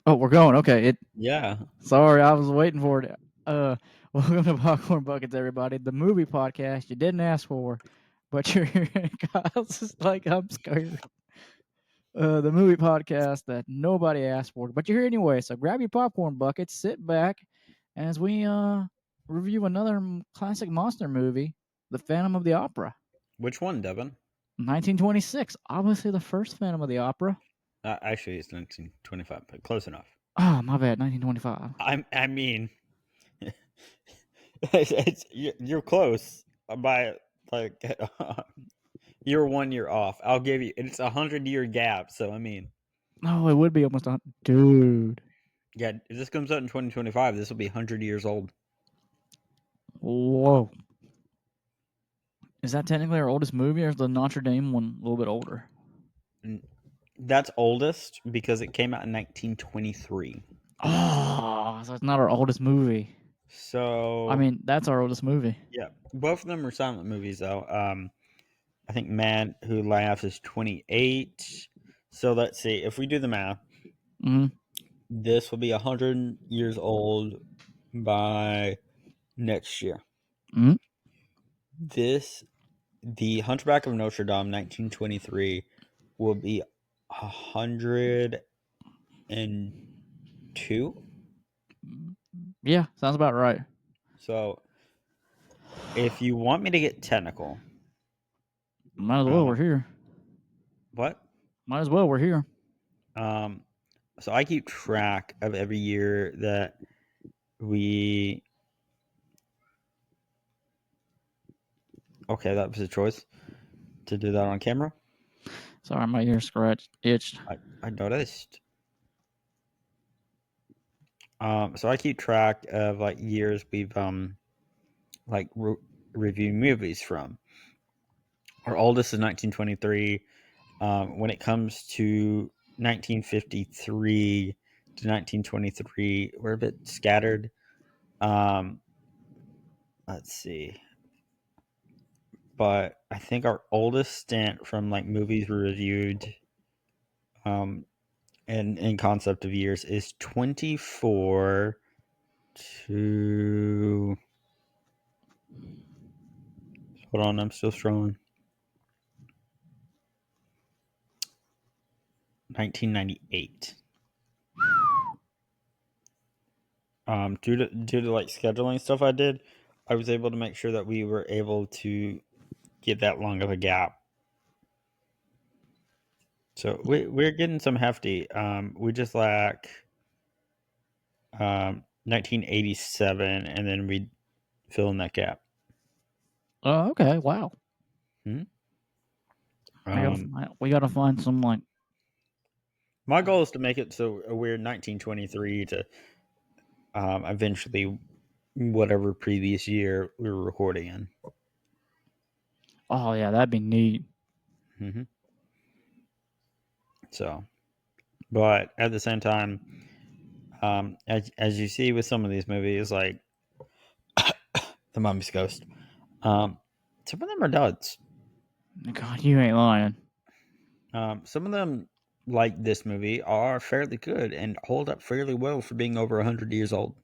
Oh, we're going. Okay. Yeah. Sorry, I was waiting for it. Uh, Welcome to Popcorn Buckets, everybody. The movie podcast you didn't ask for, but you're here. Kyle's just like I'm scared. The movie podcast that nobody asked for, but you're here anyway. So grab your popcorn buckets, sit back, as we review another classic monster movie, The Phantom of the Opera, Which one, Devin? 1926. Obviously, the first Phantom of the Opera. Actually, it's 1925, but close enough. Oh, my bad, 1925. I mean, you're close by like you're 1 year off. I'll give you. It's 100-year gap. So I mean, Oh, it would be almost a dude. yeah. If this comes out in 2025, this will be 100 years old. Whoa. Is that technically our oldest movie, or is the Notre Dame one a little bit older? And that's oldest because it came out in 1923. Oh, so it's not our oldest movie. I So mean, that's our oldest movie. yeah, both of them are silent movies though. I think Man Who Laughs is 28. So let's see. If we do the math, Mm-hmm. this will be 100 years old by next year. Mm-hmm. The Hunchback of Notre Dame, 1923, will be 102. Yeah, sounds about right. So if you want me to get technical, Might as well. uh, We're here. what? Might as well. We're here. Um, so I keep track of every year that we. Okay, that was a choice to do that on camera. Sorry, my ear scratched, itched. I noticed. So I keep track of like years we've like reviewed movies from. Our oldest is 1923. When it comes to 1953 to 1923, we're a bit scattered. Um, let's see, but I think our oldest stint from like movies we reviewed, um, and in concept of years is 24 to. Hold on, I'm still scrolling. 1998. Due to like scheduling stuff I did, I was able to make sure that we were able to get that long of a gap. So we're getting some hefty. We just lack 1987, and then we fill in that gap. Oh, okay. Wow. Hmm? I gotta. Um, We gotta find some like. my goal is to make it so a weird 1923 to eventually whatever previous year we were recording in. Oh yeah, that'd be neat. Hmm. So, but at the same time, as you see with some of these movies, like The Mummy's Ghost, um, some of them are duds. God, you ain't lying. Some of them, like this movie, are fairly good and hold up fairly well for being over 100 years old.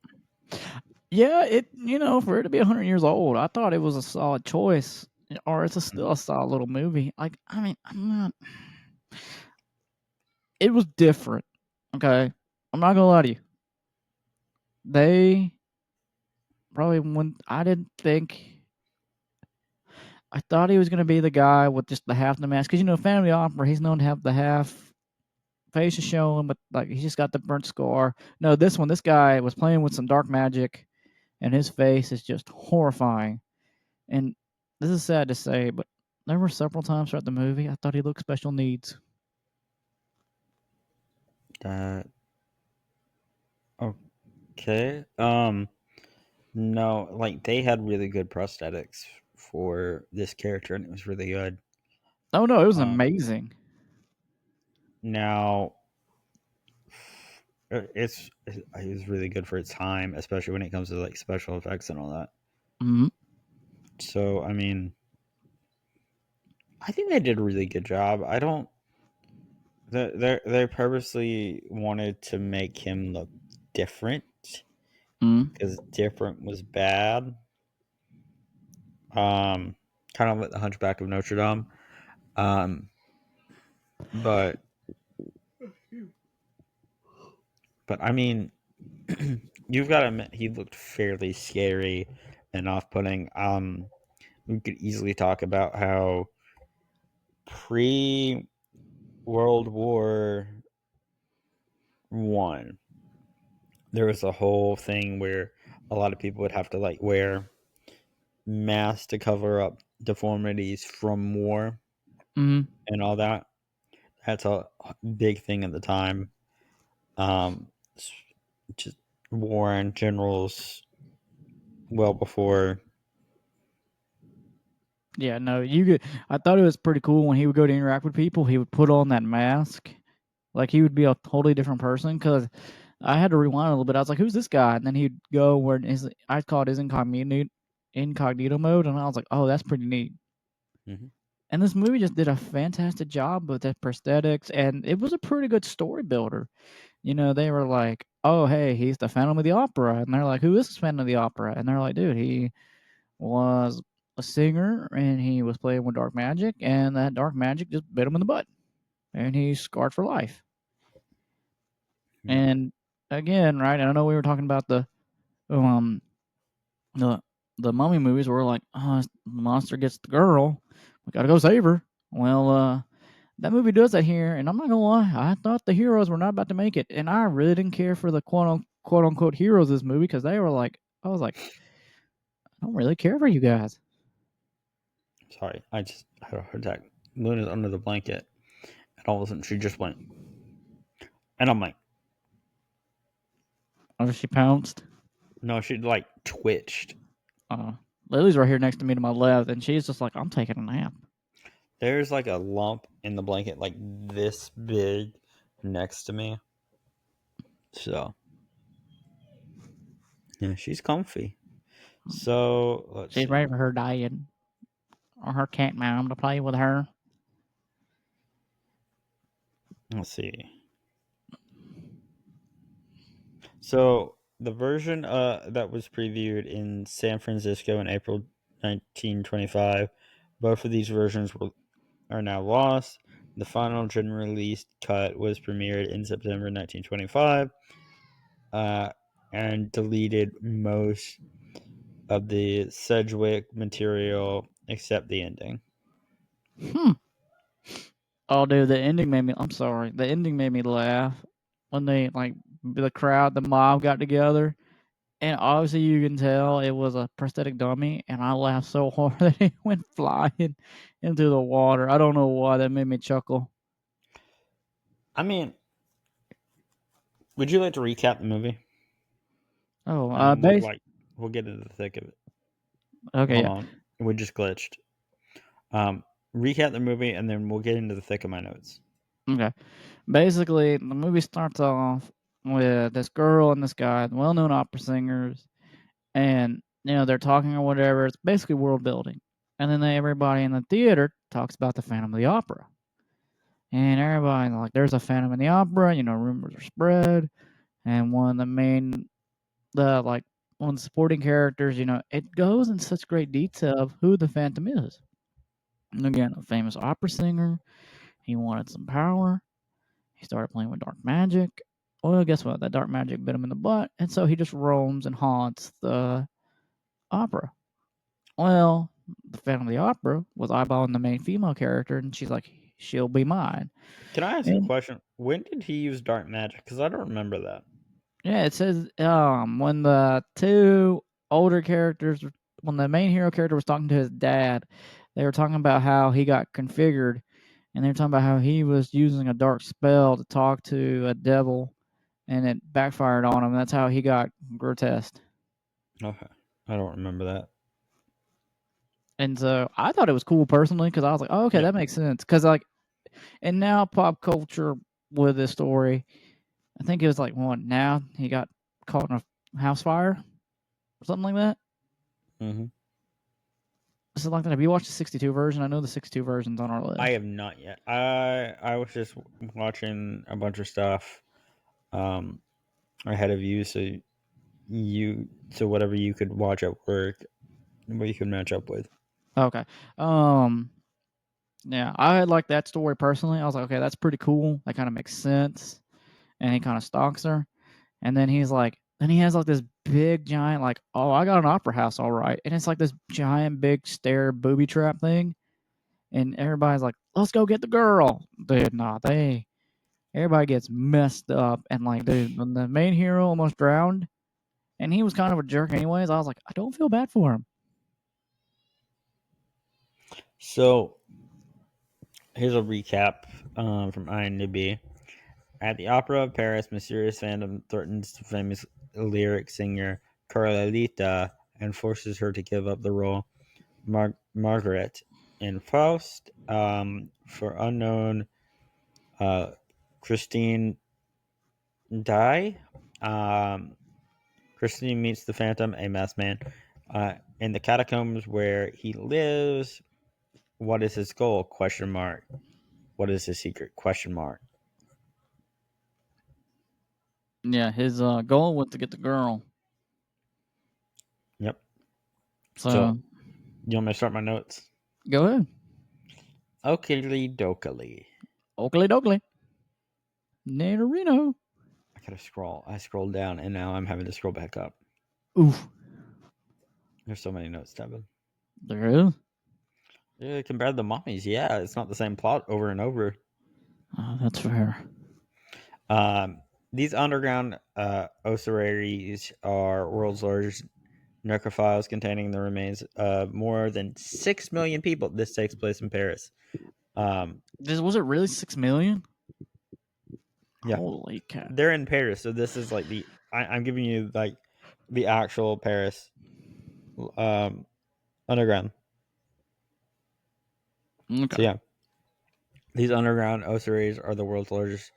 Yeah, for it to be 100 years old, I thought it was a solid choice, or it's still Mhm. a solid little movie. Like, I mean, I'm not. It was different. Okay, I'm not gonna lie to you. They probably when I didn't think. I thought he was gonna be the guy with just the half the mask, because Phantom of the Opera, he's known to have the half face is showing, but like he's just got the burnt scar. No, this guy was playing with some dark magic, and his face is just horrifying. And this is sad to say, but there were several times throughout the movie I thought he looked special needs. Uh, okay. No, like they had really good prosthetics for this character, and it was really good. Oh no, it was Um, amazing. now it was really good for its time, especially when it comes to like special effects and all that. Mm-hmm. So I mean, I think they did a really good job. I don't They purposely wanted to make him look different Mm. because different was bad. Um, kind of like the Hunchback of Notre Dame. Um, but I mean, you've got to admit he looked fairly scary and off-putting. We could easily talk about how pre World War One, there was a whole thing where a lot of people would have to like wear masks to cover up deformities from war Mm. and all that. That's a big thing at the time. Um, just war and generals well before. Yeah, no, you could. I thought it was pretty cool when he would go to interact with people. He would put on that mask, like he would be a totally different person. Because I had to rewind a little bit. I was like, "Who's this guy?" And then he'd go where his I called his incognito mode, and I was like, "Oh, that's pretty neat." Mhm. And this movie just did a fantastic job with the prosthetics, and it was a pretty good story builder. You know, they were like, "Oh, hey, he's the Phantom of the Opera," and they're like, "Who is this Phantom of the Opera?" And they're like, "Dude, he was a singer, and he was playing with dark magic, and that dark magic just bit him in the butt, and he's scarred for life." Yeah. And again, right? I know we were talking about um the the mummy movies where we're like, oh, the monster gets the girl, we gotta go save her. Well, that movie does that here, and I'm not gonna lie, I thought the heroes were not about to make it, and I really didn't care for the quote unquote heroes of this movie because they were like, I was like, I don't really care for you guys. Sorry, I just had a heart attack. Luna's under the blanket, and all of a sudden she just went, and I'm like, Oh, she pounced. no, she like twitched. Uh, Lily's right here next to me to my left, and she's just like, I'm taking a nap. There's like a lump in the blanket, like this big, next to me. So yeah, she's comfy. So let's She's see. ready for her dad or her cat mom to play with her. Let's see. So the version that was previewed in San Francisco in April 1925, both of these versions are now lost. The final general released cut was premiered in September 1925, uh, and deleted most of the Sedgwick material except the ending. Hmm. Oh, dude, the ending made me. I'm sorry. The ending made me laugh when they like the crowd, the mob got together, and obviously you can tell it was a prosthetic dummy, and I laughed so hard that it went flying into the water. I don't know why that made me chuckle. I mean, would you like to recap the movie, Oh, and then base. we'll get into the thick of it. Okay, Hold yeah. on, we just glitched. Um, recap the movie, and then we'll get into the thick of my notes. Okay. Basically, the movie starts off with this girl and this guy, well-known opera singers, and they're talking or whatever. It's basically world building, and then everybody in the theater talks about the Phantom of the Opera, and everybody like, "There's a Phantom in the Opera." Rumors are spread, and the like one of the supporting characters, it goes in such great detail of who the Phantom is. And again, a famous opera singer. He wanted some power. He started playing with dark magic. Well, guess what? That dark magic bit him in the butt, and so he just roams and haunts the opera. Well, the Phantom of the Opera was eyeballing the main female character, and she's like, "She'll be mine." Can I ask you a And question? When did he use dark magic? Because I don't remember that. yeah, it says when the two older characters, when the main hero character was talking to his dad, they were talking about how he got configured, and they were talking about how he was using a dark spell to talk to a devil, and it backfired on him. That's how he got grotesque. Okay, I don't remember that. And so I thought it was cool personally because I was like, oh, okay, Yeah. that makes sense. Because like, and now pop culture with this story, I think it was like one. Now he got caught in a house fire or something like that. Mm-hmm. This is like that. Have you watched the 62 version? I know the 62 version's on our I list. have not yet. I was just watching a bunch of stuff um ahead of you, so whatever you could watch at work, what you could match up with. Okay. Um. Yeah, I had like that story personally. I was like, okay, that's pretty cool. That kind of makes sense. And he kind of stalks her, and then he's like, then he has like this big giant like, oh, I got an opera house, all right, and it's like this giant big stair booby trap thing, and everybody's like, let's go get the girl, dude. Nah, they everybody gets messed up, and like, dude, when the main hero almost drowned, and he was kind of a jerk anyways. I was like, I don't feel bad for him. So here's a recap from IMDb. At the Opera of Paris, mysterious phantom threatens the famous lyric singer Carlita and forces her to give up the role. Margaret in Faust, for unknown Christine Die. Um, Christine meets the Phantom, a masked man, in the catacombs where he lives. What is his goal? Question mark. What is his secret? Question mark. Yeah, his goal was to get the girl. Yep. So, So you want me to start my notes? go ahead. Oakley dokily. Oakley dokley. Naderino. I gotta scroll. I scrolled down and now I'm having to scroll back up. Oof. There's so many notes, Devin. There is. Yeah, compared to the mummies, yeah, it's not the same plot over and over. Oh, that's fair. Um, these underground ossuaries are world's largest necrophiles containing the remains of more than 6 million people. This takes place in Paris. This was it really 6 million? Yeah, Holy cat. they're in Paris, so this is like I'm giving you like the actual Paris um, underground. So Okay. yeah, these underground ossuaries are the world's largest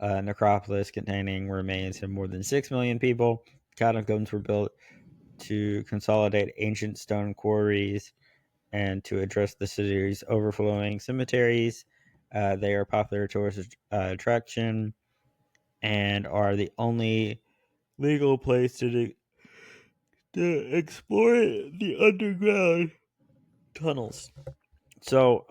necropolis containing remains of more than 6 million people. Catacombs were built to consolidate ancient stone quarries and to address the city's overflowing cemeteries. They are popular tourist attraction and are the only legal place to explore the underground tunnels. So,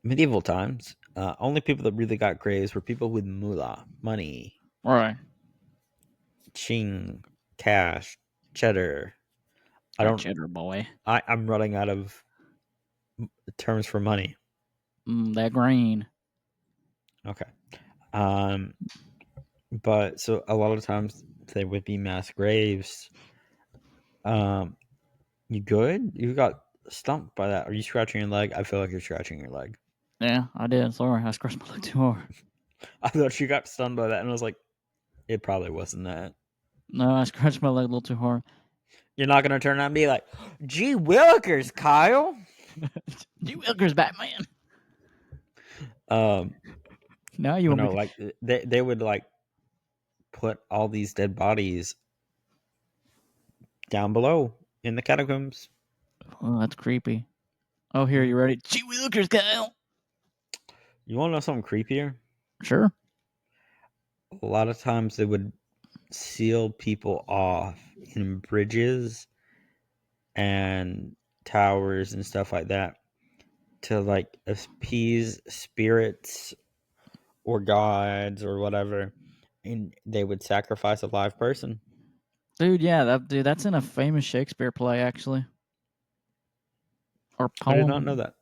medieval times, only people that really got graves were people with moolah, money, All right. ching, cash, cheddar. I That don't. cheddar boy. I'm running out of terms for money. That green. Okay. Um, but so a lot of times they would be mass graves. Um, you good? You got stumped by that. Are you scratching your leg? I feel like you're scratching your leg. Yeah, I did. Sorry, I scratched my leg too hard. I thought you got stunned by that, and I was like, it probably wasn't that. No, I scratched my leg a little too hard. You're not gonna turn around and be like, "Gee willikers, Kyle." Gee Wilkers, Batman. Um, Now you but want me no, to. like they would like put all these dead bodies down below in the catacombs. Oh, that's creepy. Oh, here, you Mhm. ready? Gee Wilkers, Kyle. You want to know something creepier? Sure. A lot of times they would seal people off in bridges and towers and stuff like that to like appease spirits or gods or whatever, and they would sacrifice a live person. Dude, yeah, that's in a famous Shakespeare play, actually. Or I did not know poem. that.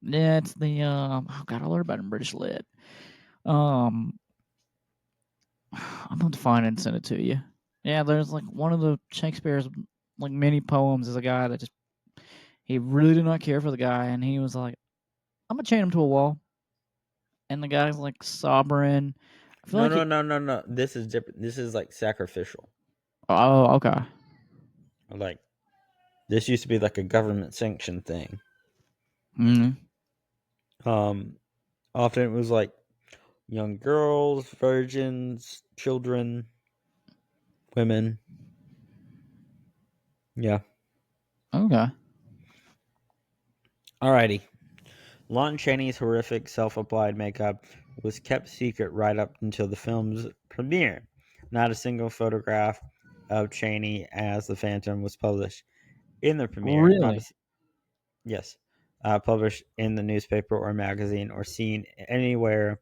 Yeah, it's the oh god, I learned about it in British Lit. Um I'm going to find it and send it to you. Yeah, there's like one of the Shakespeare's like mini poems is a guy that just he really did not care for the guy, and he was like, "I'm gonna chain him to a wall," and the guy's like sobbing. I feel No, like no, he. no, no, no. This is different. This is like sacrificial. Oh, okay. Like this used to be like a government sanctioned thing. Mm, Um, often it was like young girls, virgins, children, women. Yeah. okay. Alrighty. Lon Chaney's horrific self-applied makeup was kept secret right up until the film's premiere. Not a single photograph of Chaney as the Phantom was published in the premiere. Not a Really? yes, published in the newspaper or magazine or seen anywhere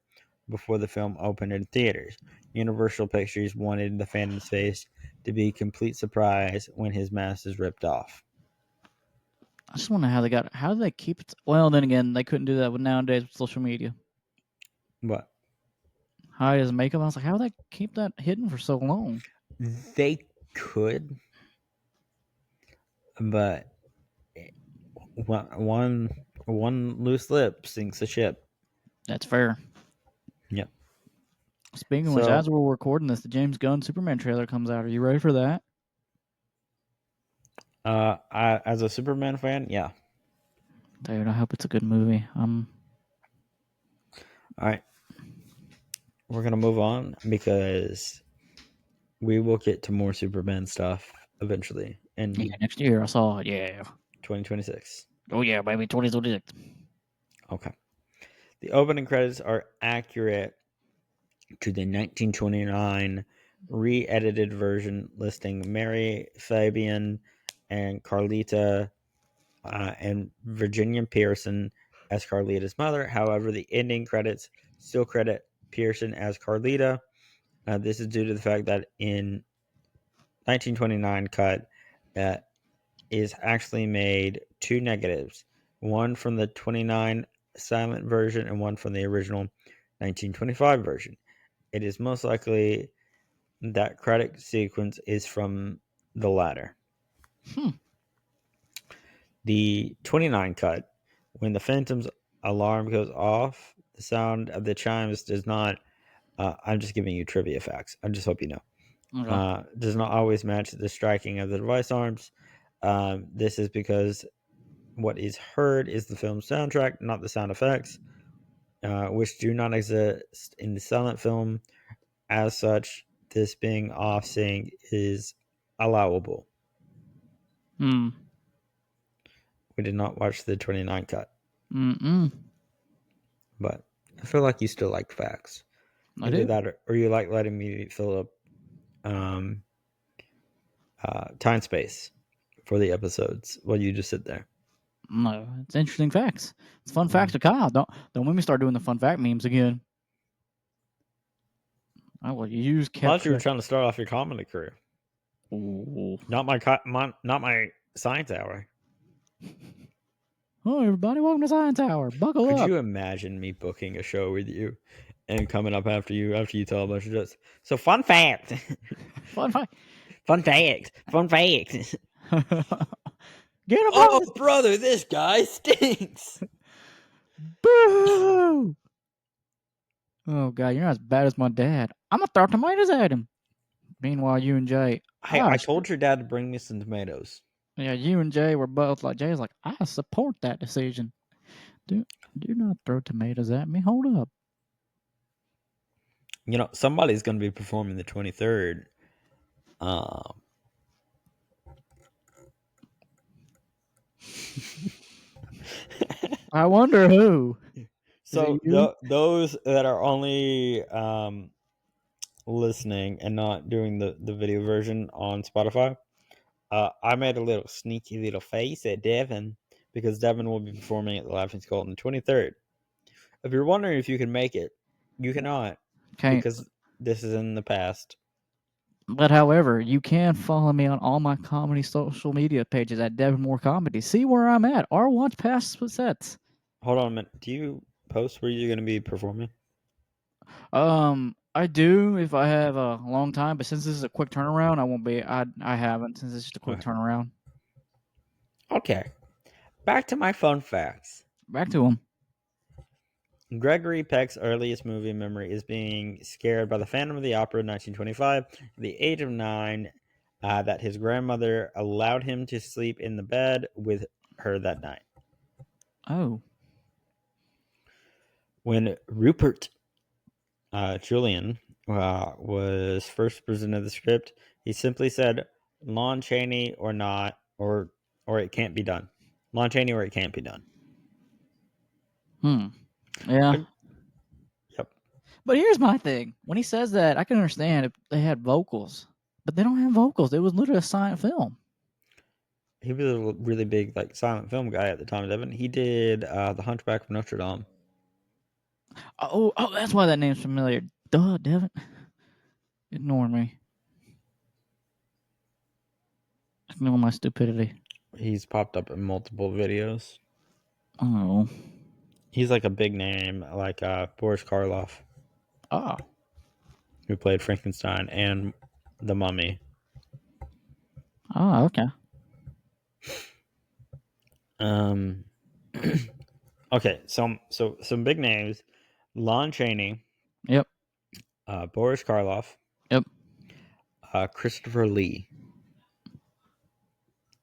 before the film opened in theaters. Universal Pictures wanted the Phantom's face to be a complete surprise when his mask is ripped off. I just wonder how they got. How do they keep it? Well, then again, they couldn't do that with nowadays with social media. But Hide his makeup. I was like, how do they keep that hidden for so long? they could, but one loose lip sinks a ship. That's fair. Yep. Speaking of which, So, as we're recording this, the James Gunn Superman trailer comes out. Are you ready for that? as a Superman fan, yeah. Dude, I hope it's a good movie. All right, we're gonna move on because we will get to more Superman stuff eventually in Yeah, next year I saw it. Yeah. 2026. Oh yeah, baby, 2026. Okay. The opening credits are accurate to the 1929 re-edited version, listing Mary Fabian and Carlita and Virginia Pearson as Carlita's mother. However, the ending credits still credit Pearson as Carlita. This is due to the fact that in 1929 cut is actually made two negatives, one from the 29 silent version and one from the original 1925 version. It is most likely that credit sequence is from the latter. Hmm. The 29 cut, when the Phantom's alarm goes off, the sound of the chimes does not. I'm just giving you trivia facts. I just hope you know. Okay. Does not always match the striking of the device arms. This is because what is heard is the film's soundtrack, not the sound effects, which do not exist in the silent film. As such, this being off sync is allowable. Hmm. We did not watch the 29 cut, Mm-mm. but I feel like you still like facts. I Either do. that or you like letting me fill up um, time space for the episodes while you just sit there. No, it's interesting facts. It's fun facts Mm. to Kyle. Don't let me start doing the fun fact memes again. I will use I thought you were capture. trying to start off your comedy career, Ooh. not my science hour. Oh, everybody, welcome to Science Hour. Buckle Could up. you imagine me booking a show with you and coming up after you tell a bunch of jokes? So fun fact, Fun fact. fun fact. Get a Oh bonus. brother, this guy stinks. Boo! Oh god, you're not as bad as my dad. I'm gonna throw tomatoes at him. Meanwhile, you and Jay, Hey, I told your dad to bring me some tomatoes. yeah, you and Jay were both like Jay's like, I support that decision. Do do not throw tomatoes at me. Hold up. You know, somebody's going to be performing the 23rd. Um, I wonder who. Is it so you? those that are only listening and not doing the video version on Spotify, I made a little sneaky little face at Devin because Devin will be performing at the Laughing Skull on the 23rd. If you're wondering if you can make it, you cannot Okay, because this is in the past. but however, you can follow me on all my comedy social media pages at Devin Moore Comedy. See where I'm at, or watch past sets. Hold on a minute. Do you post where you're going to be performing? I do if I have a long time, but since this is a quick turnaround, I won't be. I haven't since it's just a quick Okay. turnaround. Okay. Back to my fun facts. Back to him. Gregory Peck's earliest movie memory is being scared by the Phantom of the Opera in 1925 at the age of 9, that his grandmother allowed him to sleep in the bed with her that night. Oh, When Rupert Julian was first presented the script, he simply said, Lon Chaney or not, or it can't be done. Lon Chaney or it can't be done. Hmm. Yeah. I, yep. But here's my thing. When he says that, I can understand if they had vocals, but they don't have vocals. It was literally a silent film. He was a really big like silent film guy at the time, Devin. He did The Hunchback of Notre Dame. Oh, that's why that name's familiar. Duh, Devin. Ignore me. Ignore my stupidity. He's popped up in multiple videos. Oh. He's like a big name, like Boris Karloff, Ah. who played Frankenstein and the Mummy. Ah, okay. Um, okay, so some big names: Lon Chaney, Yep. Boris Karloff, Yep. Christopher Lee.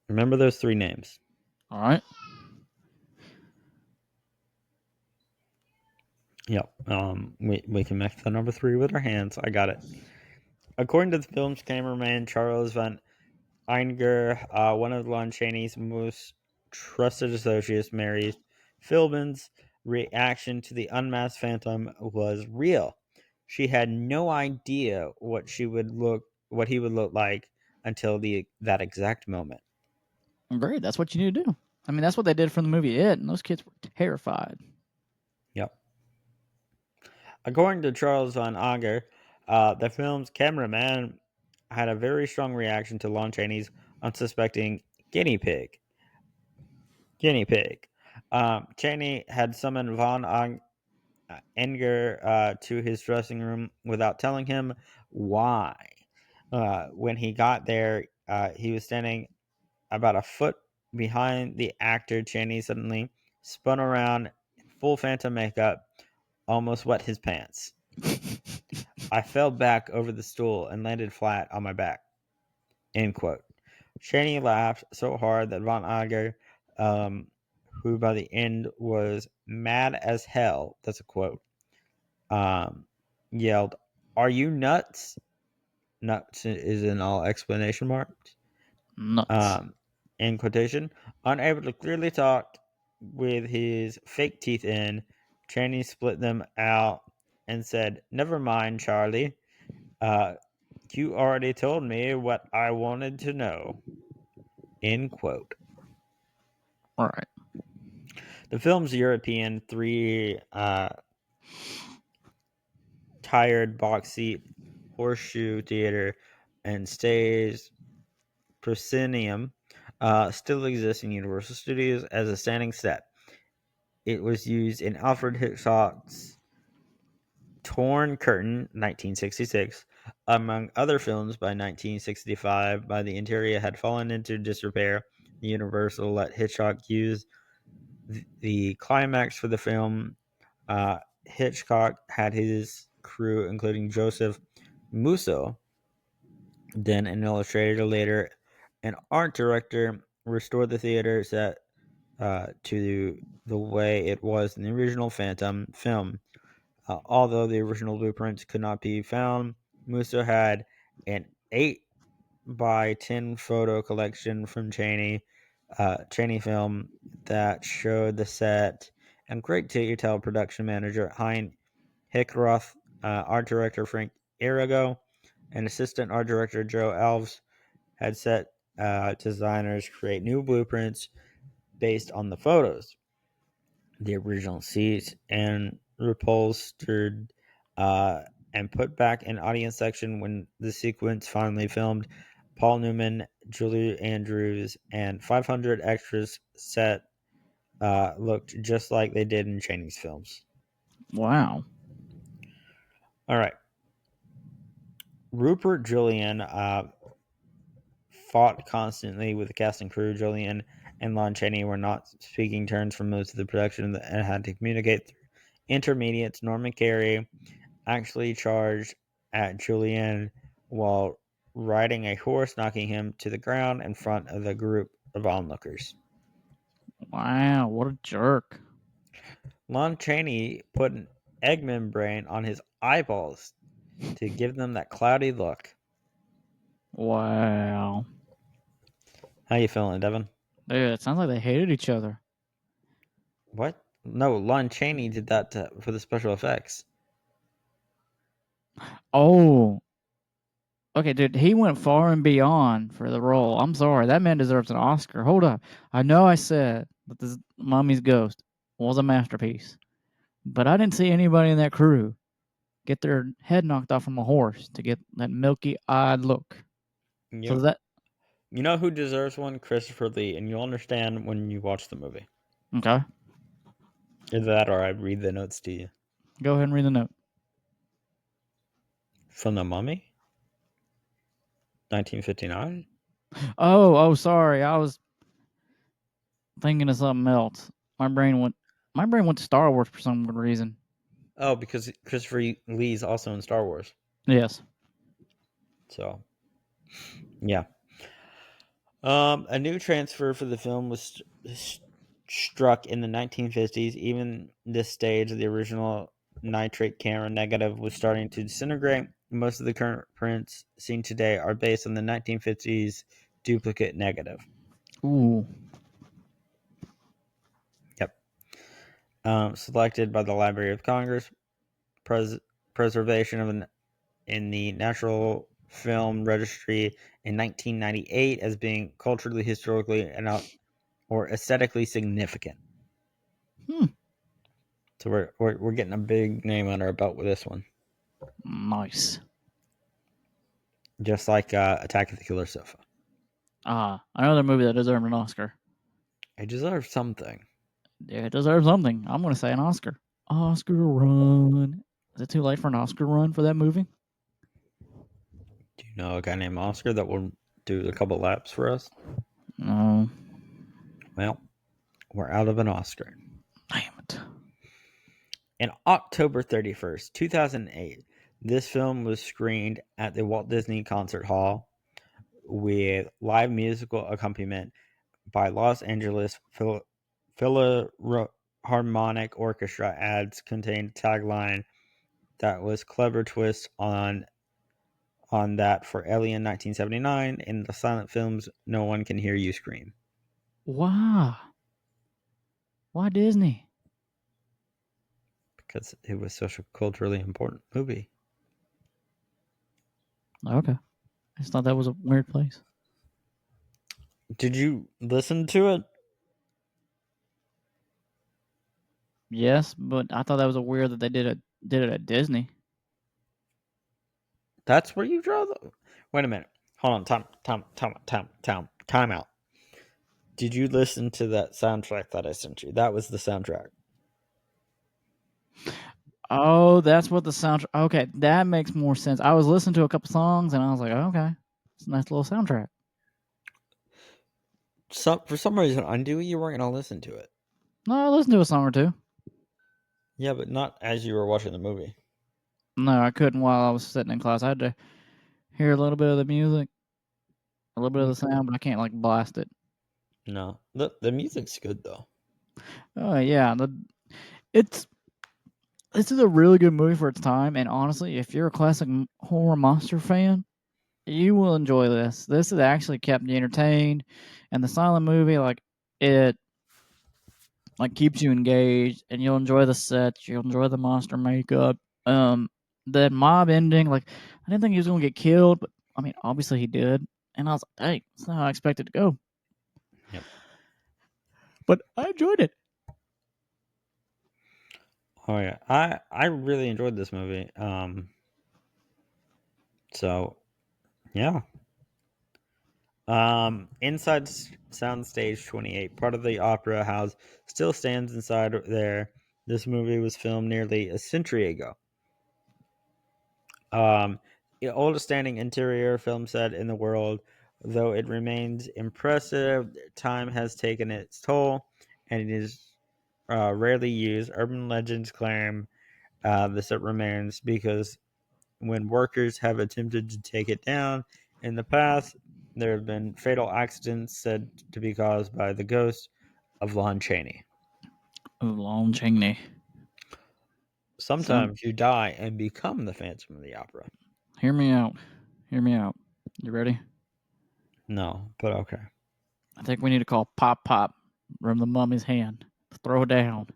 Remember those three names. All right. Yep. We can make the number three with our hands. I got it. According to the film's cameraman Charles Van Einger, one of Lon Chaney's most trusted associates, Mary Philbin's reaction to the unmasked Phantom was real. She had no idea what he would look like until that exact moment. Great. That's what you need to do. I mean, that's what they did from the movie It, and those kids were terrified. Yep. According to Charles Van Auger, the film's cameraman had a very strong reaction to Lon Chaney's unsuspecting guinea pig. Guinea pig. Chaney had summoned Enger to his dressing room without telling him why. When he got there, he was standing about a foot behind the actor. Chaney suddenly spun around in full Phantom makeup, almost wet his pants. I fell back over the stool and landed flat on my back. End quote. Chaney laughed so hard that Von Iger, um, who by the end was mad as hell, that's a quote, um, yelled, "Are you nuts?" Nuts is in all explanation marks. Nuts. Um, in quotation, unable to clearly talk with his fake teeth in, Chaney split them out and said, "Never mind, Charlie. Uh, you already told me what I wanted to know." End quote. All right. The film's European three tired box seat horseshoe theater and stage proscenium still exists in Universal Studios as a standing set. It was used in Alfred Hitchcock's Torn Curtain, 1966, among other films. By 1965, by the interior had fallen into disrepair. Universal let Hitchcock use the climax for the film. Hitchcock had his crew, including Joseph Musso, then an illustrator, later an art director, restore the theater set to the way it was in the original Phantom film. Although the original blueprints could not be found, Musso had an 8 by 10 photo collection from Chaney Film that showed the set, and great detail production manager Hein Hickroth, art director Frank Arago, and assistant art director Joe Alves had set designers create new blueprints based on the photos. The original seats and upholstered and put back in audience section when the sequence finally filmed. Paul Newman, Julie Andrews, and 500 extras set looked just like they did in Chaney's films. Wow. All right. Rupert Julian fought constantly with the cast and crew. Julian and Lon Chaney were not speaking terms for most of the production and had to communicate through intermediates. Norman Carey actually charged at Julian while riding a horse, knocking him to the ground in front of the group of onlookers. Wow. What a jerk. Lon Chaney put an egg membrane on his eyeballs to give them that cloudy look. Wow. How you feeling, Devin? Dude, it sounds like they hated each other. What? No, Lon Chaney did that for the special effects. Oh, okay, dude. He went far and beyond for the role. I'm sorry, that man deserves an Oscar. Hold up. I know I said that this Mummy's Ghost was a masterpiece, but I didn't see anybody in that crew get their head knocked off from a horse to get that milky-eyed look. So You that you know who deserves one? Christopher Lee, and you'll understand when you watch the movie. okay. Either that or I read the notes to you. Go ahead and read the note. From The Mummy, 1959. Oh, sorry. I was thinking of something else. My brain went. My brain went to Star Wars for some good reason. Oh, because Christopher Lee's also in Star Wars. Yes. So, yeah. A new transfer for the film was struck in the 1950s. Even this stage, the original nitrate camera negative was starting to disintegrate. Most of the current prints seen today are based on the 1950s duplicate negative. Ooh. Yep. Selected by the Library of Congress, pres- preservation of in the Natural Film Registry in 1998 as being culturally, historically, or aesthetically significant. Hmm. So we're getting a big name under our belt with this one, Nice. just like Attack of the Killer Sofa. Another movie that deserved an Oscar. It deserves something. Yeah, it deserves something. I'm going to say an Oscar. Oscar run. Is it too late for an Oscar run for that movie? Do you know a guy named Oscar that will do a couple laps for us? No. Well, we're out of an Oscar. Damn it. In October 31st, 2008, this film was screened at the Walt Disney Concert Hall with live musical accompaniment by Los Angeles Philharmonic Orchestra. Ads contained tagline that was clever twist on that for Alien 1979 in the silent films No One Can Hear You Scream. Why? Why Disney? Because it was such a culturally important movie. Okay. I just thought that was a weird place. Did you listen to it? Yes, but I thought that was a weird that they did it at Disney. That's where you draw the. Wait a minute. Hold on. Time out. Did you listen to that soundtrack that I sent you? That was the soundtrack. Oh, that's what the soundtrack. Okay, that makes more sense. I was listening to a couple songs and I was like, okay, it's a nice little soundtrack. For some reason, I knew you weren't going to listen to it. No, I listened to a song or two. Yeah, but not as you were watching the movie. No, I couldn't while I was sitting in class. I had to hear a little bit of the music, a little bit of the Okay. sound, but I can't like blast it. No, the music's good though. Oh yeah, it's this is a really good movie for its time, and honestly, if you're a classic horror monster fan, you will enjoy this. This has actually kept you entertained, and the silent movie, like it, like keeps you engaged, and you'll enjoy the sets, you'll enjoy the monster makeup. Um, the mob ending, like I didn't think he was gonna get killed, but I mean, obviously he did, and I was like, "Dang, that's not how I expected to go." Yep. But I enjoyed it. Oh yeah, I really enjoyed this movie. So yeah. Inside Soundstage 28, part of the opera house, still stands inside there. This movie was filmed nearly a century ago. The oldest standing interior film set in the world, though it remains impressive. Time has taken its toll, and it is rarely used. Urban legends claim the set remains because when workers have attempted to take it down in the past, there have been fatal accidents said to be caused by the ghost of Lon Chaney. Oh, Lon Chaney. So Sometimes you die and become the Phantom of the Opera. hear me out. Hear me out. You ready? No, but okay. I think we need to call Pop Pop from the mummy's hand. Throw down.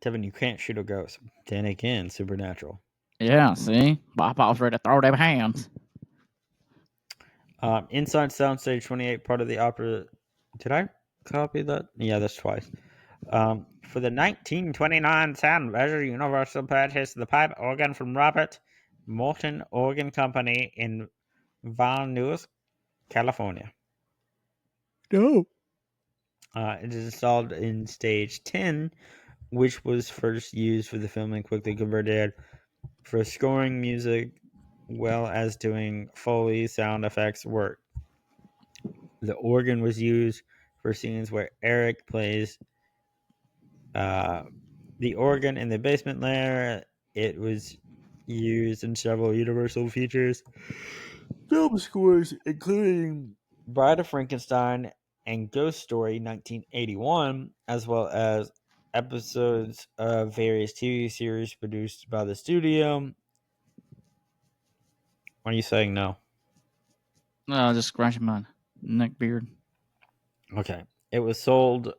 Devin, you can't shoot a ghost. Then again, supernatural. Yeah, see? Papa's ready to throw them hands. Inside Soundstage 28, part of the opera. Did I copy that? Yeah, that's twice. For the 1929 Sound Measure, Universal purchased the pipe organ from Robert Morton Organ Company in Van Nuys, California. No. It is installed in stage 10, which was first used for the film and quickly converted for scoring music, well as doing Foley sound effects work. The organ was used for scenes where Eric plays uh, the organ in the basement layer. It was used in several Universal features film scores, including Bride of Frankenstein and Ghost Story 1981, as well as episodes of various TV series produced by the studio. Why are you saying no? No, just scratching my neck beard. Okay. It was sold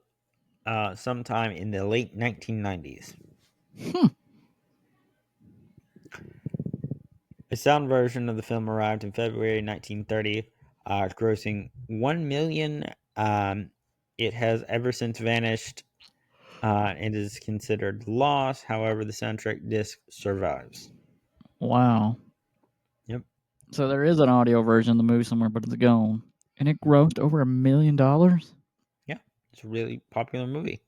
sometime in the late 1990s. Hmm. A sound version of the film arrived in February 1930, grossing 1 million. It has ever since vanished and is considered lost. However, the soundtrack disc survives. Wow. Yep. So there is an audio version of the movie somewhere, but it's gone. And it grossed over $1 million? Yeah. It's a really popular movie.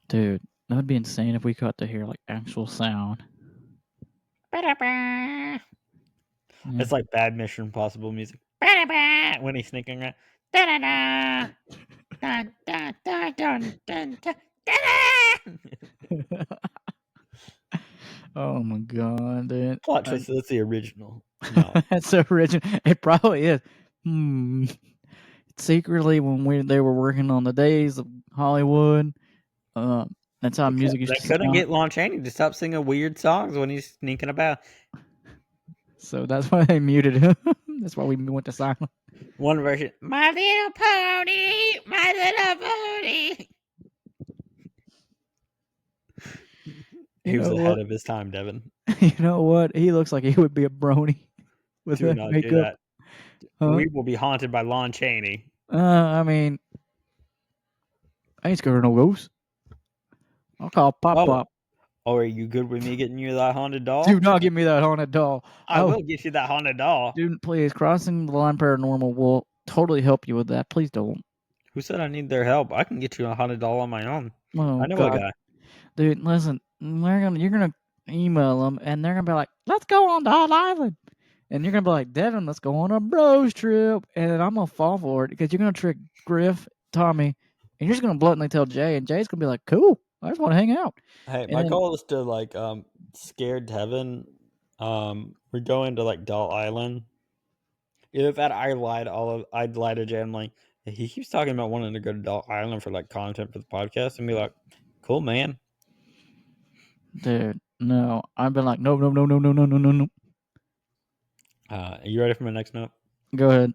Dude, that would be insane if we got to hear like actual sound. It's Yeah. like bad Mission Impossible music. When he's sneaking around. Da-da-da. Dun, dun, dun, dun, dun, dun, da-da. Oh my god, dude. Plot twist, that's the original. No. That's so original. It probably is. Hmm. Secretly, when they were working on the days of Hollywood, uh, that's how music used They to couldn't sound. get Lon Chaney to stop singing weird songs when he's sneaking about. So that's why they muted him. That's why we went to silent. One version, my little pony, my little pony. You He was know ahead what? of his time, Devin. You know what? He looks like he would be a brony with Do that not do makeup. that. Huh? We will be haunted by Lon Chaney. I mean, I ain't scared of no ghosts. I'll call Pop Oh, Pop. are you good with me getting you that haunted Do doll? not give me that haunted doll. I Oh, will get you that haunted doll. dude, please. Crossing the Line Paranormal will totally help you with that. Please don't. Who said I need their help? I can get you a haunted doll on my own. I Oh know a God, guy. dude, listen. You're gonna email them, and they're gonna be like, "Let's go on Doll Island," and you're gonna be like, "Devin, let's go on a bros trip," and I'm gonna fall for it because you're gonna trick Griff, Tommy, and you're just gonna bluntly tell Jay, and Jay's gonna be like, "Cool, I just want to hang out," Hey, and my then goal is to like scare Devin. We're going to like Doll Island. Either that, I'd lie to Jay. I'm like, "Hey, he keeps talking about wanting to go to Doll Island for like content for the podcast, and be like, cool, man. dude, no, I've been like, no, no, no, no, no, no, no, no, no. Are you ready for my next note? Go ahead.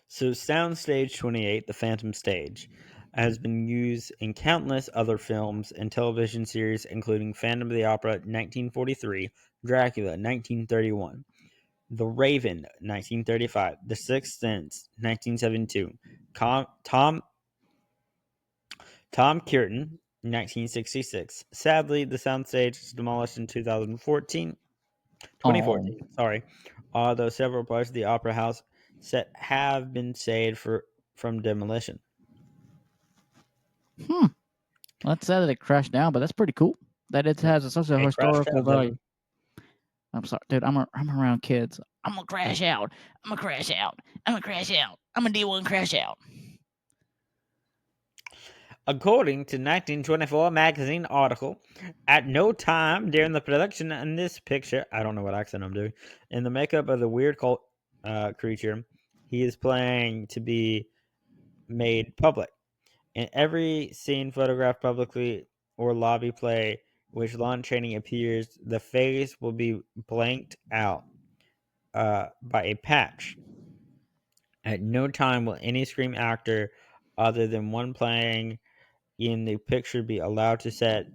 So, Soundstage 28, the Phantom Stage, has been used in countless other films and television series, including Phantom of the Opera 1943, Dracula 1931, The Raven 1935, The Sixth Sense 1972, Tom Curtin 1966. Sadly, the soundstage was demolished in 2014. Oh, Sorry, although several parts of the opera house set have been saved from demolition. hmm. That's sad that it crashed down, but that's pretty cool. That it has such a Hey, crash historical down, value. Devin. I'm sorry, dude. I'm around kids. I'm gonna crash out. I'm gonna crash out. I'm gonna crash out. I'm gonna do one crash out. According to 1924 magazine article, at no time during the production in this picture, I don't know what accent I'm doing, in the makeup of the weird cult creature, he is planning to be made public. In every scene photographed publicly or lobby play which Lon Chaney appears, the face will be blanked out by a patch. At no time will any Scream actor, other than one playing in the picture be allowed to set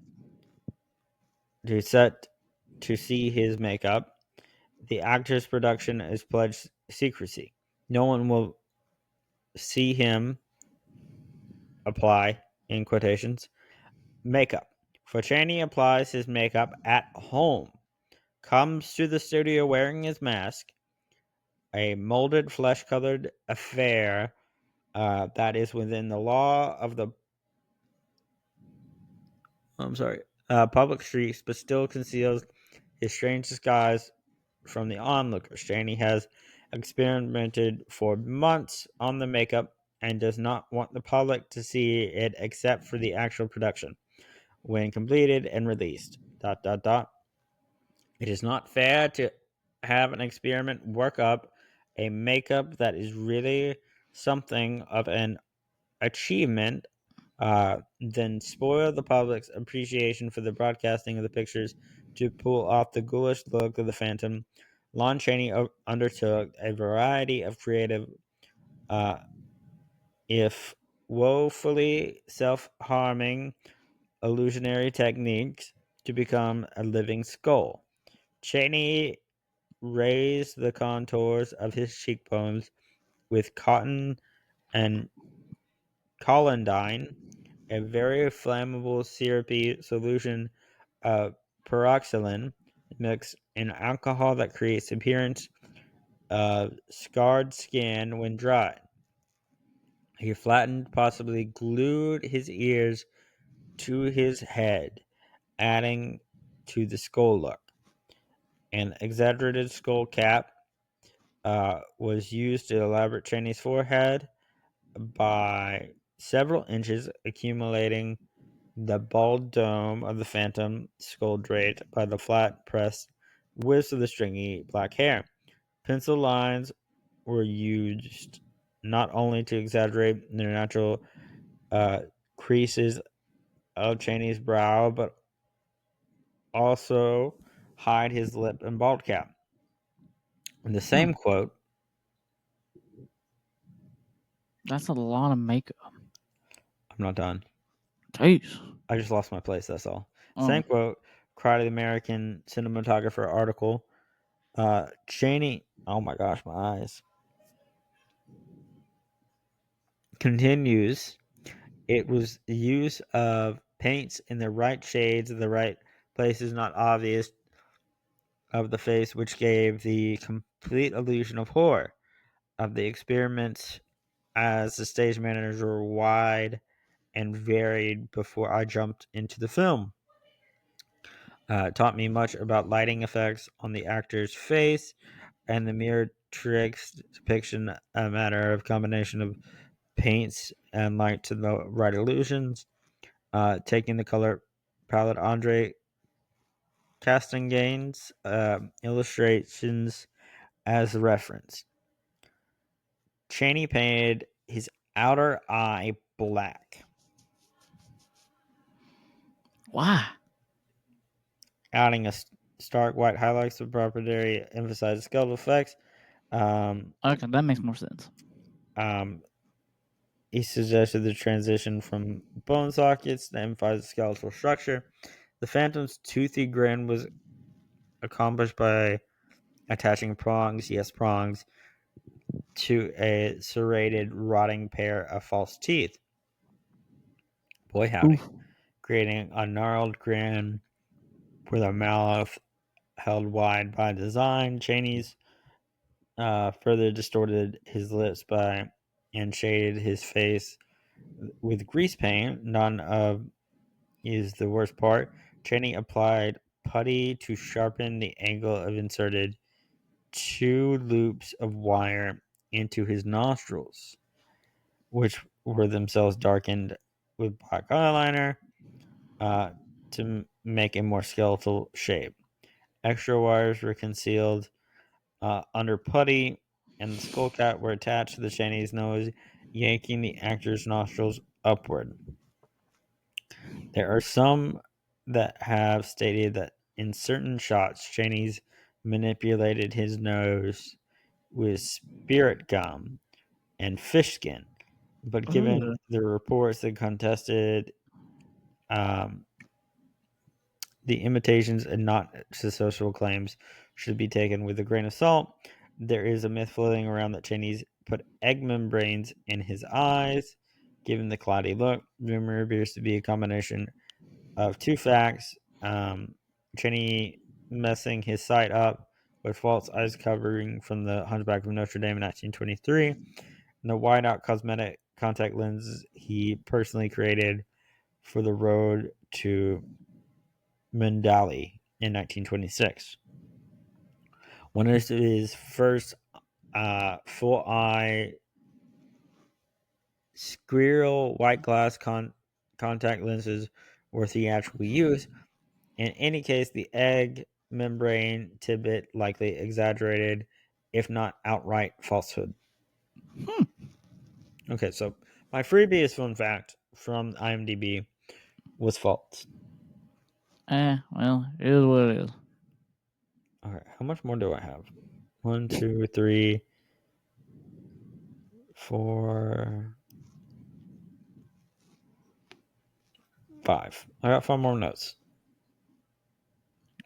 to see his makeup. The actor's production is pledged secrecy. No one will see him apply, in quotations, makeup. For Chaney applies his makeup at home, comes to the studio wearing his mask, a molded flesh colored affair that is within the law of the I'm sorry, public streets, but still conceals his strange disguise from the onlookers. Chaney has experimented for months on the makeup and does not want the public to see it except for the actual production when completed and released. Dot dot dot. It is not fair to have an experiment work up a makeup that is really something of an achievement, then spoil the public's appreciation for the broadcasting of the pictures to pull off the ghoulish look of the Phantom. Lon Chaney undertook a variety of creative, uh, if woefully self harming, illusionary techniques to become a living skull. Chaney raised the contours of his cheekbones with cotton and Collondine, a very flammable syrupy solution of peroxylin mixed in alcohol that creates appearance of scarred skin when dry. He flattened, possibly glued his ears to his head, adding to the skull look. An exaggerated skull cap was used to elaborate Cheney's forehead by several inches, accumulating the bald dome of the phantom skull draped by the flat pressed wisps of the stringy black hair. Pencil lines were used not only to exaggerate the natural uh, creases of Cheney's brow, but also hide his lip and bald cap. In the Hmm. same quote, That's a lot of makeup. I'm not done. Jeez. I just lost my place. That's all. Oh, Same quote. Cry to the American cinematographer article. Cheney. Oh my gosh, my eyes. Continues. It was the use of paints in the right shades, the right places, not obvious, of the face, which gave the complete illusion of horror. Of the experiments as the stage managers were wide and varied before I jumped into the film. It taught me much about lighting effects on the actor's face and the mirror tricks depiction, a matter of combination of paints and light to the right illusions. Taking the color palette Andre Castangane's illustrations as reference. Chaney painted his outer eye black, why? adding a stark white highlights to properly emphasize skeletal effects. Um, Okay, that makes more sense. um, he suggested the transition from bone sockets to emphasize the skeletal structure. The Phantom's toothy grin was accomplished by attaching prongs, yes, prongs, to a serrated, rotting pair of false teeth. Boy, howdy. Oof. Creating a gnarled grin with a mouth held wide by design. Cheney's further distorted his lips by and shaded his face with grease paint. None of is the worst part. Cheney applied putty to sharpen the angle of inserted two loops of wire into his nostrils, which were themselves darkened with black eyeliner uh, to make a more skeletal shape. Extra wires were concealed under putty, and the skull cap were attached to the Chinese nose, yanking the actor's nostrils upward. There are some that have stated that in certain shots, Cheney's manipulated his nose with spirit gum and fish skin, but given Ugh. the reports that contested Um, the imitations and not social claims should be taken with a grain of salt. There is a myth floating around that Cheney's put egg membranes in his eyes, given the cloudy look. Rumor appears to be a combination of two facts. Cheney messing his sight up with false eyes covering from the Hunchback of Notre Dame in 1923, and the whiteout cosmetic contact lenses he personally created for the road to Mandalay in 1926. One of his first full eye squirrel white glass contact lenses were theatrical use. In any case, the egg membrane tidbit likely exaggerated, if not outright falsehood. Hmm. Okay, so my freebiest fun fact from IMDb was false. Well, it is what it is. All right, how much more do I have? One, two, three, four, five. I got five more notes.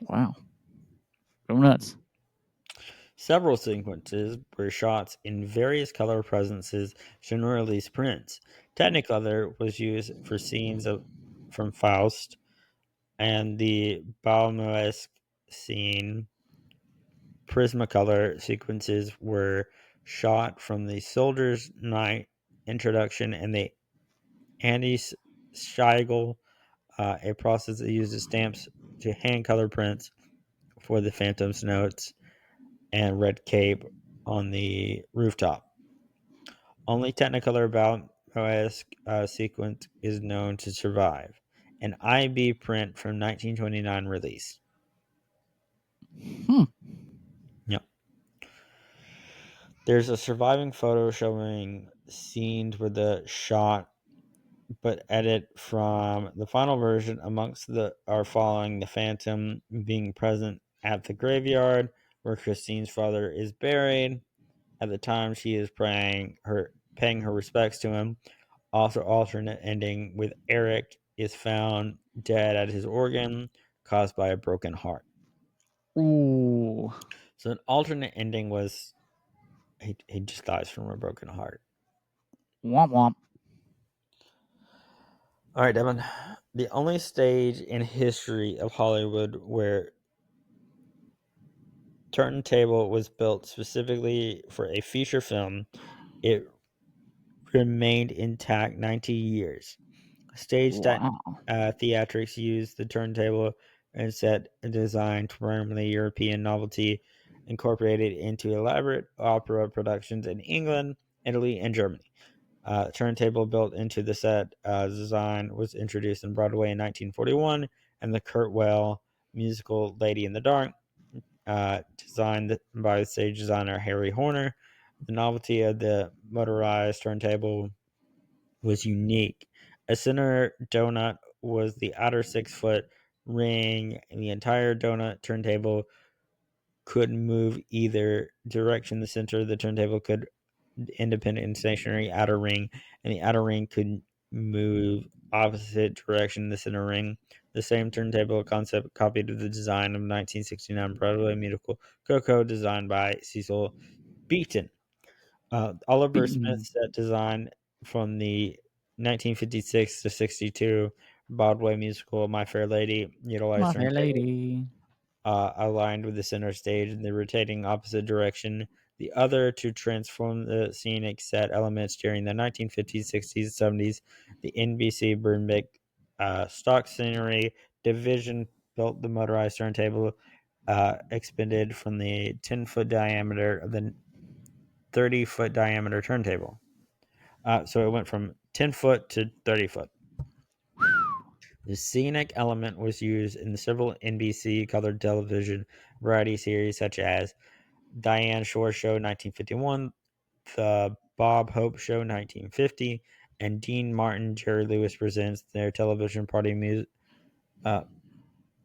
Wow. Go nuts. Several sequences were shot in various color presences, generally prints. Technicolor was used for scenes from Faust, and the Balmoesque scene. Prismacolor sequences were shot from the Soldier's Night introduction and the Anti-Schigel, a process that uses stamps to hand color prints for the Phantom's notes and Red Cape on the rooftop. Only Technicolor Balmoesque sequence is known to survive. An IB print from 1929 release. Hmm. Yep. There's a surviving photo showing scenes where the shot but edit from the final version amongst the are following the Phantom being present at the graveyard where Christine's father is buried. At the time she is paying her respects to him. Also alternate ending with Eric is found dead at his organ caused by a broken heart. Ooh. So an alternate ending was he just dies from a broken heart. Womp womp. All right, Devin. The only stage in history of Hollywood where turntable was built specifically for a feature film, it remained intact 90 years. Stage Wow. theatrics used the turntable and set a design primarily European novelty, incorporated into elaborate opera productions in England, Italy, and Germany. Turntable built into the set design was introduced in Broadway in 1941, and the Kurt Weill musical Lady in the Dark, designed by stage designer Harry Horner. The novelty of the motorized turntable was unique. A center donut was the outer 6 foot ring, and the entire donut turntable could move either direction. The center of the turntable could independent and stationary outer ring, and the outer ring could move opposite direction the center ring. The same turntable concept copied the design of 1969 Broadway musical Coco, designed by Cecil Beaton. Oliver Beaten. Smith's set design from the 1956 to 62 Broadway musical My Fair Lady utilized My fair turntable lady. aligned with the center stage in the rotating opposite direction. The other to transform the scenic set elements during the 1950s, 60s, 70s. The NBC Burnbick stock scenery division built the motorized turntable, expanded from the 10-foot diameter of the 30-foot diameter turntable. So it went from 10 foot to 30 foot. The scenic element was used in several NBC colored television variety series such as Diane Shore Show 1951, The Bob Hope Show 1950, and Dean Martin Jerry Lewis Presents Their Television Party uh,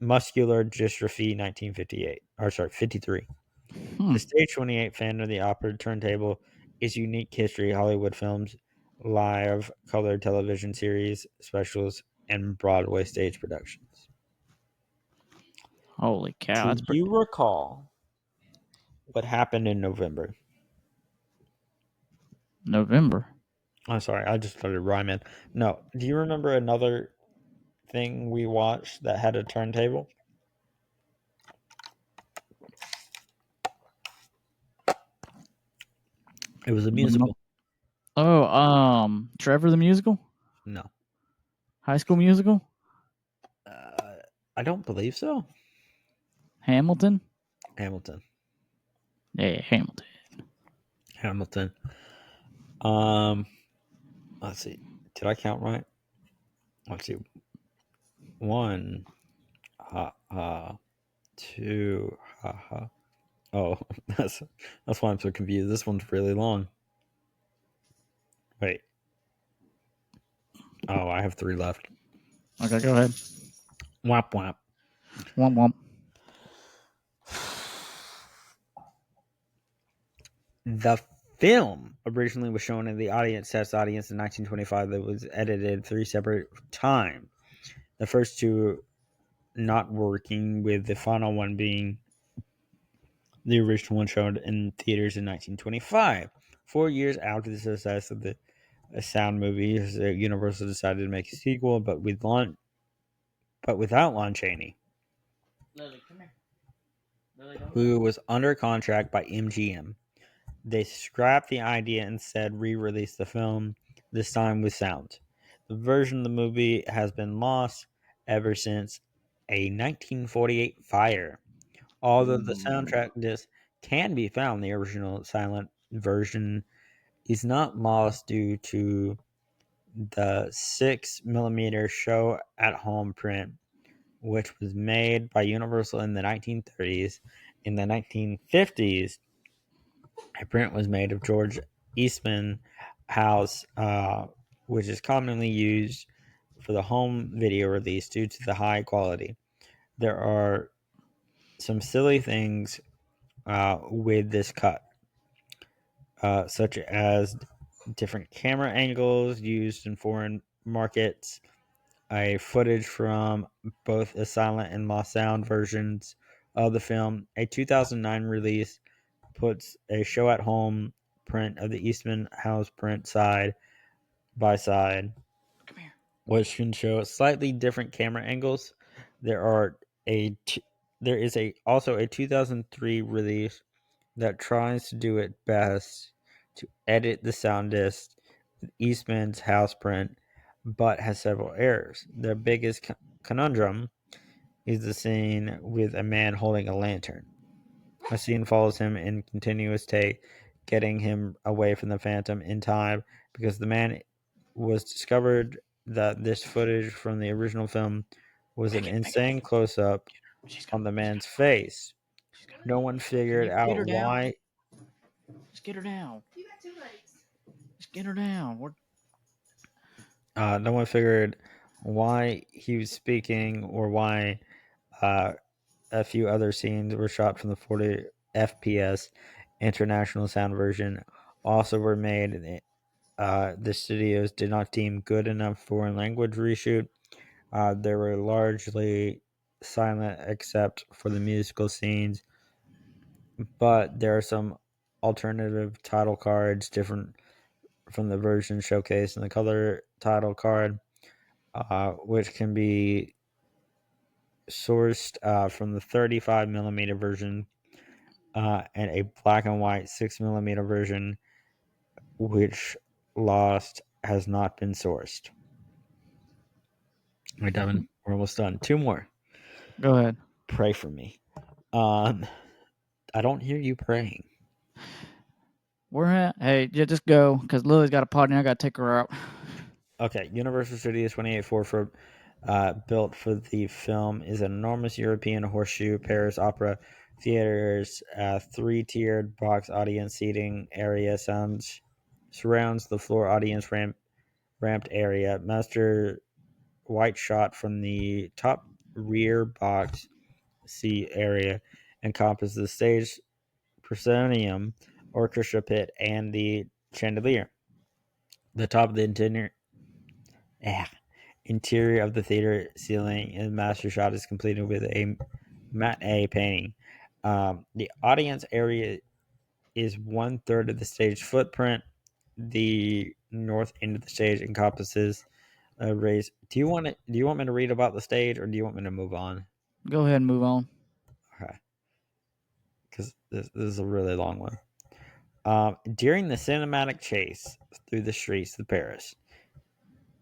Muscular Dystrophy 1958. Or sorry, 53. Hmm. The Stage 28 Phantom of the Opera turntable is unique history Hollywood films, live color television series, specials, and Broadway stage productions. Holy cow, Do that's pretty. you recall what happened in November? November. I'm sorry, I just started rhyming. No, do you remember another thing we watched that had a turntable? It was a No. musical. Oh, Trevor the musical, No, High School Musical, uh, I don't believe so. Hamilton. Hamilton. Yeah, Hamilton. Hamilton. Um, let's see. Did I count right? Let's see. One, ha ha. Two, ha ha. Oh, that's why I'm so confused. This one's really long. Wait. Oh, I have three left. Okay, go ahead. Whap whap. Womp womp. The film originally was shown in the audience test audience in 1925 that was edited three separate times. The first two not working, with the final one being the original one shown in theaters in 1925. 4 years after the success of the sound movie, Universal decided to make a sequel, but without Lon Chaney, Lily, come here. Lily, don't go. who was under contract by MGM. They scrapped the idea and instead re-released the film, this time with sound. The version of the movie has been lost ever since a 1948 fire. Although the soundtrack disc can be found, the original silent version is not lost due to the 6 millimeter show at home print, which was made by Universal in the 1930s. In the 1950s, a print was made of George Eastman House, which is commonly used for the home video release due to the high quality. There are some silly things with this cut, such as different camera angles used in foreign markets, a footage from both the silent and lost sound versions of the film. A 2009 release puts a show at home print of the Eastman House print side by side, Come here. which can show slightly different camera angles. There are a t- there is a also a 2003 release that tries to do it best to edit the sound disc with Eastman's house print, but has several errors. Their biggest conundrum is the scene with a man holding a lantern. A scene follows him in continuous take, getting him away from the Phantom in time because the man was discovered that this footage from the original film was an insane close up She's on gonna. the She's man's gonna. face. She's gonna. No one Can figured you get out her down? why. Just get her down. Just get her down. No one figured why he was speaking or why uh, a few other scenes were shot from the 40 FPS international sound version also were made. The studios did not deem good enough foreign language reshoot. They were largely silent except for the musical scenes, but there are some alternative title cards different from the version showcased in the color title card, which can be sourced from the 35 millimeter version and a black and white 6 millimeter version, which lost has not been sourced. All right, Devin, we're almost done. Two more. Go ahead. Pray for me. Um, I don't hear you praying. We're at. Hey, yeah, just go because Lily's got a party and I got to take her out. Okay, Universal Studios 28 for built for the film is an enormous European horseshoe Paris Opera Theater's three-tiered box audience seating area surrounds the floor audience ramped area. Master white shot from the top rear box seat area encompasses the stage proscenium, orchestra pit, and the chandelier. The top of the Interior of the theater ceiling and master shot is completed with a matte painting. The audience area is 1/3 of the stage footprint. The north end of the stage encompasses a raised. Do you want it? Do you want me to read about the stage, or do you want me to move on? Go ahead and move on. Okay, because this is a really long one. During the cinematic chase through the streets of Paris,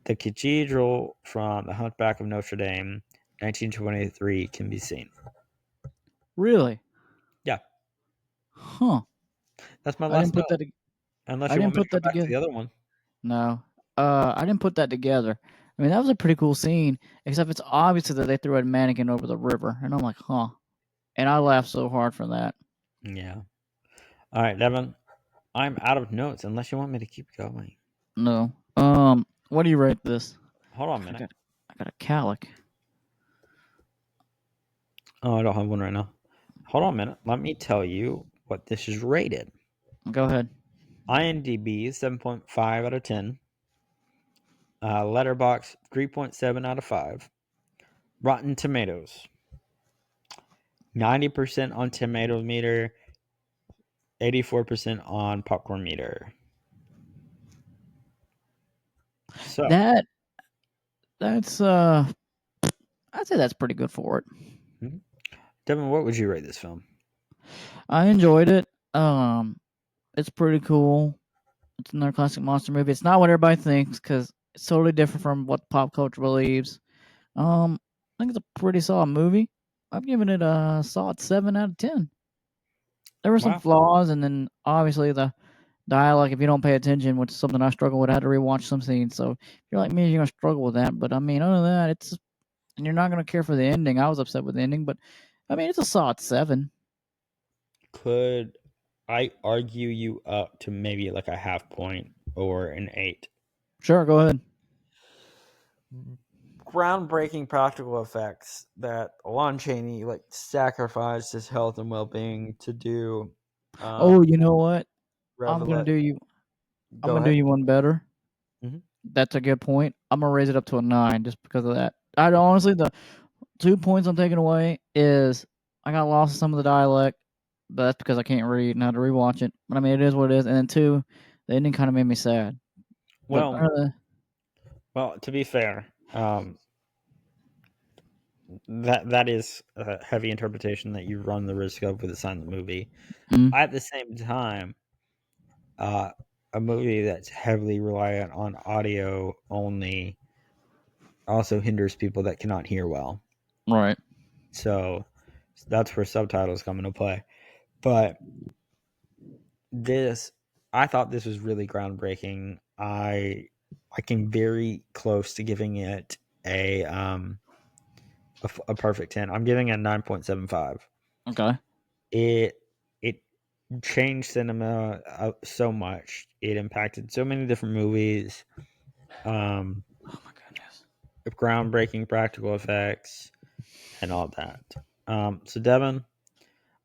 the cathedral from The Hunchback of Notre Dame, 1923, can be seen. Really? Yeah, Huh. that's my I didn't last put note. that. Unless I you didn't want me to put go that back to together. the other one. No. I didn't put that together. I mean, that was a pretty cool scene, except it's obvious that they threw a mannequin over the river, and I'm like, huh. And I laughed so hard for that. Yeah. All right, Devin. I'm out of notes unless you want me to keep going. No. What do you rate this? Hold on a I minute. got, I got a calic. Oh, I don't have one right now. Hold on a minute. Let me tell you what this is rated. Go ahead. IMDb is 7.5 out of 10. Letterbox 3.7 out of 5. Rotten Tomatoes 90% on tomato meter, 84% on popcorn meter. So, That that's I'd say that's pretty good for it. mhm. Devin, what would you rate this film? I enjoyed it. It's pretty cool. It's another classic monster movie. It's not what everybody thinks because it's totally different from what pop culture believes. I think it's a pretty solid movie. I've given it a solid 7 out of 10. There were some Wow. flaws, and then obviously the dialogue. If you don't pay attention, which is something I struggle with, I had to rewatch some scenes. So if you're like me, you're gonna struggle with that. But I mean, other than that, it's and you're not gonna care for the ending. I was upset with the ending, but I mean, it's a solid 7. Could I argue you up to maybe like a half point or an 8? Sure, go ahead. Groundbreaking practical effects that Lon Chaney like sacrificed his health and well-being to do. Oh, Um, you know what? I'm gonna Reveille. do you. I'm Go gonna do ahead. you one better. Hmm. That's a good point. I'm gonna raise it up to a 9 just because of that. I honestly, the 2 points I'm taking away is I got lost in some of the dialect, but that's because I can't read and I had to rewatch it. But I mean, it is what it is. And then two, the ending kind of made me sad. But Well, to be fair, that is a heavy interpretation that you run the risk of with a silent movie. mm, At the same time, uh, a movie that's heavily reliant on audio only also hinders people that cannot hear well. right. So that's where subtitles come into play. But this, I thought this was really groundbreaking. I came very close to giving it a perfect 10. I'm giving it a 9.75. Okay. It it changed cinema so much. It impacted so many different movies. Um, Oh my goodness. Groundbreaking practical effects and all that. So Devin,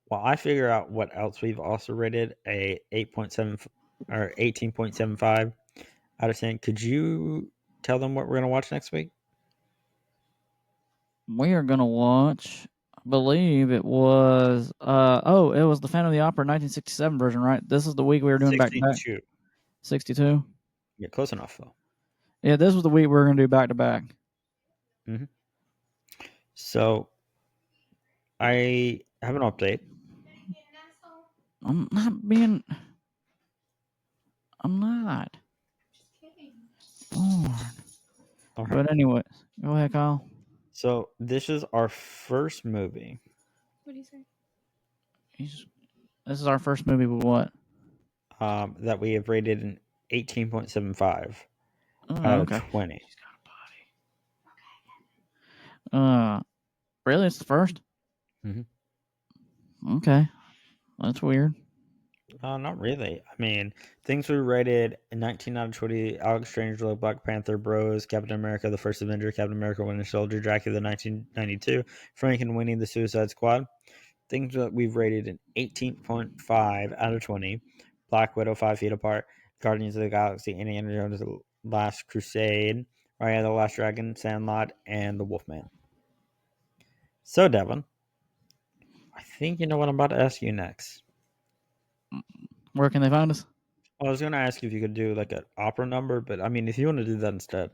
while I figure out what else we've also rated a 8.7 or 18.75 out of 10, could you tell them what we're gonna watch next week? We are gonna watch. I believe it was. It was the Phantom of the Opera 1967 version, right? This is the week we were doing back to back. 62. 62. Yeah, close enough though. Yeah, this was the week we were gonna do back to back. Hmm. So I have an update. I'm not being. I'm not. Born. Okay. But anyways, go ahead, Kyle. So this is our first movie He's, this is our first movie with what? that we have rated an 18.75 out Oh, of okay. 20. Really? It's the first? Hmm. Okay. That's weird. Not really. I mean, things we rated 19 out of 20: Alex Strangelove, Black Panther, Bros, Captain America, The First Avenger, Captain America, Winter Soldier, Dracula 1992, Frank and Winnie, The Suicide Squad. Things that we've rated an 18.5 out of 20: Black Widow, 5 Feet Apart, Guardians of the Galaxy, Indiana Jones, The Last Crusade, Raya the Last Dragon, Sandlot, and The Wolfman. So, Devin, I think you know what I'm about to ask you next. Where can they find us? Well, I was going to ask you if you could do like an opera number, but I mean, if you want to do that instead,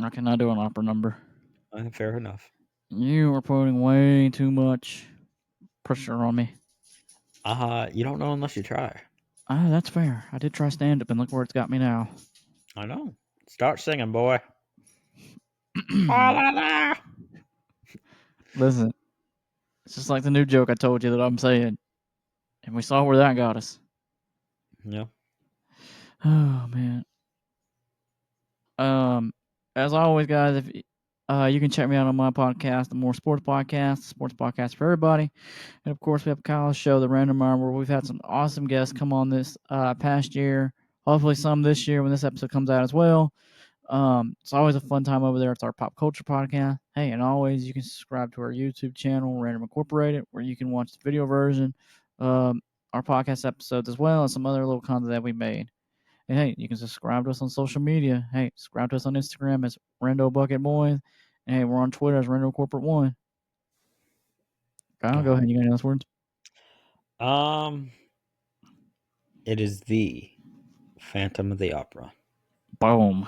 I cannot do an opera number. fair enough. You are putting way too much pressure on me. You don't know unless you try. Ah, that's fair. I did try stand up, and look where it's got me now. I know. Start singing, boy. La, la, la. Listen, it's just like the new joke I told you that I'm saying, and we saw where that got us. Yeah. Oh man. As always, guys, if you can check me out on my podcast, the More Sports Podcast for everybody, and of course we have Kyle's show, the Random Hour, where we've had some awesome guests come on this past year. Hopefully, some this year when this episode comes out as well. It's always a fun time over there. It's our pop culture podcast. Hey, and always you can subscribe to our YouTube channel, Random Incorporated, where you can watch the video version, our podcast episodes as well, and some other little content that we made. And hey, you can subscribe to us on social media. Hey, subscribe to us on Instagram as Rando Bucket Boys. And hey, we're on Twitter as Rando Corporate One. Kyle, go ahead. You got any last words? Um, it is the Phantom of the Opera. Boom.